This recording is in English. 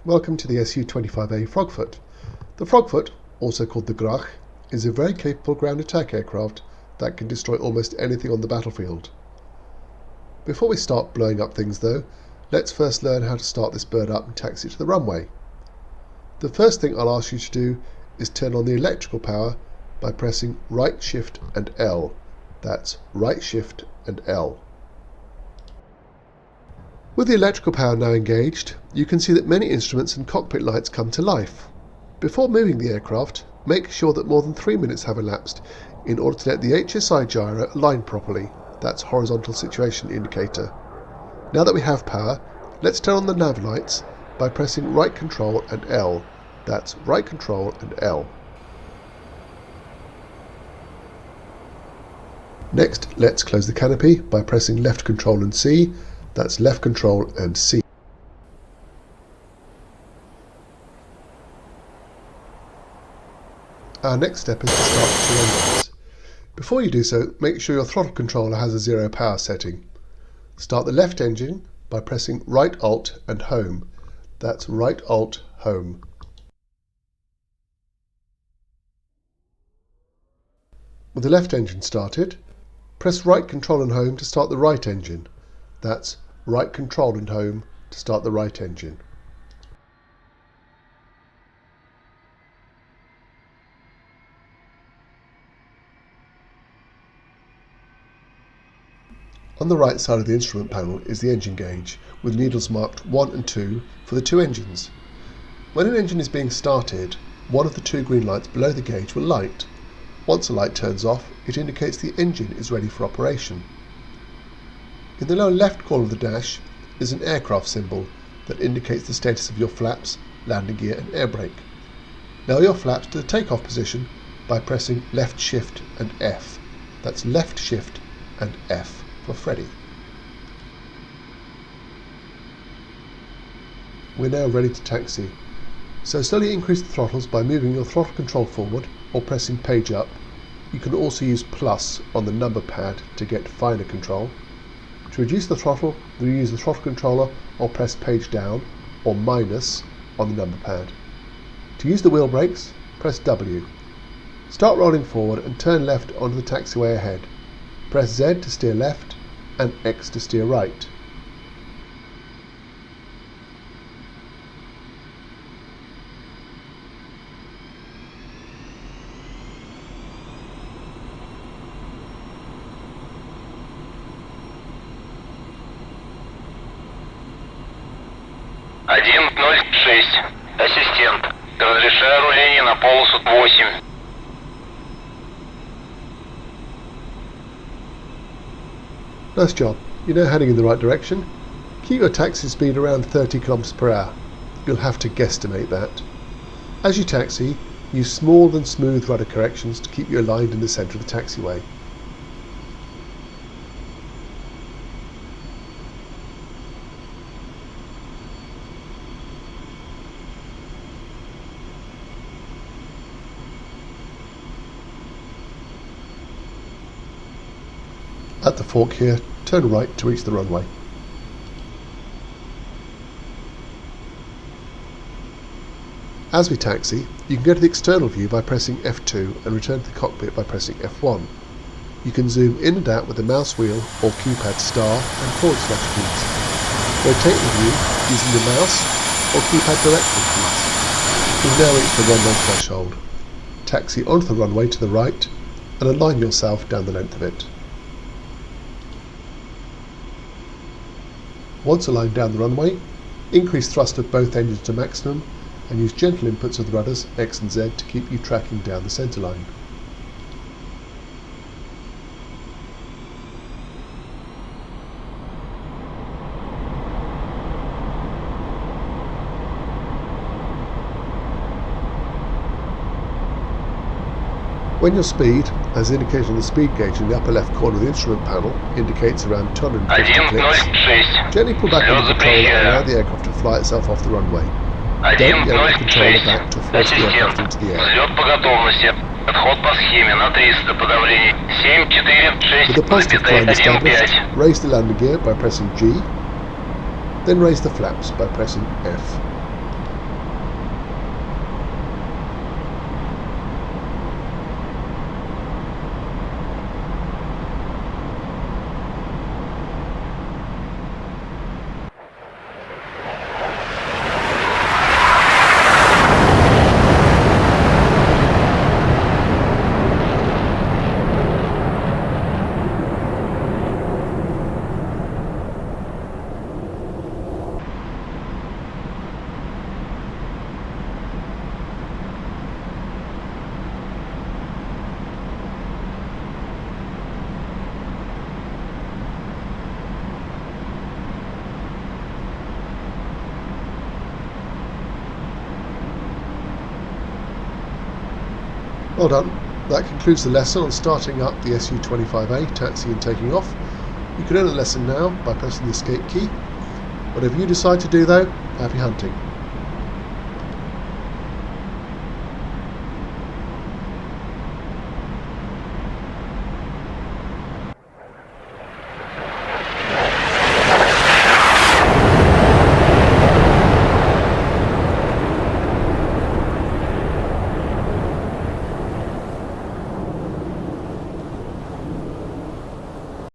Welcome to the Su-25A Frogfoot. The Frogfoot, also called the Grach, is a very capable ground attack aircraft that can destroy almost anything on the battlefield. Before we start blowing up things though, let's first learn how to start this bird up and taxi it to the runway. The first thing I'll ask you to do is turn on the electrical power by pressing right shift and L. That's right shift and L. With the electrical power now engaged, you can see that many instruments and cockpit lights come to life. Before moving the aircraft, make sure that more than 3 minutes have elapsed in order to let the HSI gyro align properly. That's horizontal situation indicator. Now that we have power, let's turn on the nav lights by pressing right control and L. That's right control and L. Next, let's close the canopy by pressing left control and C. That's left control and C. Our next step is to start the two engines. Before you do so, make sure your throttle controller has a 0 power setting. Start the left engine by pressing right Alt and Home. That's right Alt, Home. With the left engine started, press right control and Home to start the right engine. That's right control and Home to start the right engine. On the right side of the instrument panel is the engine gauge, with needles marked 1 and 2 for the two engines. When an engine is being started, one of the two green lights below the gauge will light. Once the light turns off, it indicates the engine is ready for operation. In the lower left corner of the dash is an aircraft symbol that indicates the status of your flaps, landing gear and air brake. Lower your flaps to the takeoff position by pressing left shift and F. That's left shift and F for Freddy. We're now ready to taxi. So slowly increase the throttles by moving your throttle control forward or pressing page up. You can also use plus on the number pad to get finer control. To reduce the throttle, we use the throttle controller or press page down or minus on the number pad. To use the wheel brakes, press W. Start rolling forward and turn left onto the taxiway ahead. Press Z to steer left and X to steer right. Ассистент, разрешаю руление на полосу 8. Nice job. You're now heading in the right direction. Keep your taxi speed around 30 km per hour. You'll have to guesstimate that. As you taxi, use small and smooth rudder corrections to keep you aligned in the centre of the taxiway. At the fork here, turn right to reach the runway. As we taxi, you can go to the external view by pressing F2 and return to the cockpit by pressing F1. You can zoom in and out with the mouse wheel or keypad star and / keys. Rotate the view using the mouse or keypad directional keys. You've now reached the runway threshold. Taxi onto the runway to the right and align yourself down the length of it. Once aligned down the runway, increase thrust of both engines to maximum and use gentle inputs of the rudders X and Z to keep you tracking down the centre line. When your speed, as indicated on the speed gauge in the upper left corner of the instrument panel, indicates around 250 clicks, gently pull back on the controller and allow the aircraft to fly itself off the runway. Don't yank the controller back to force the aircraft into the air. With the positive climb established, raise the landing gear by pressing G, then raise the flaps by pressing F. Well done. That concludes the lesson on starting up the Su25A, taxi and taking off. You can end the lesson now by pressing the escape key. Whatever you decide to do though, happy hunting.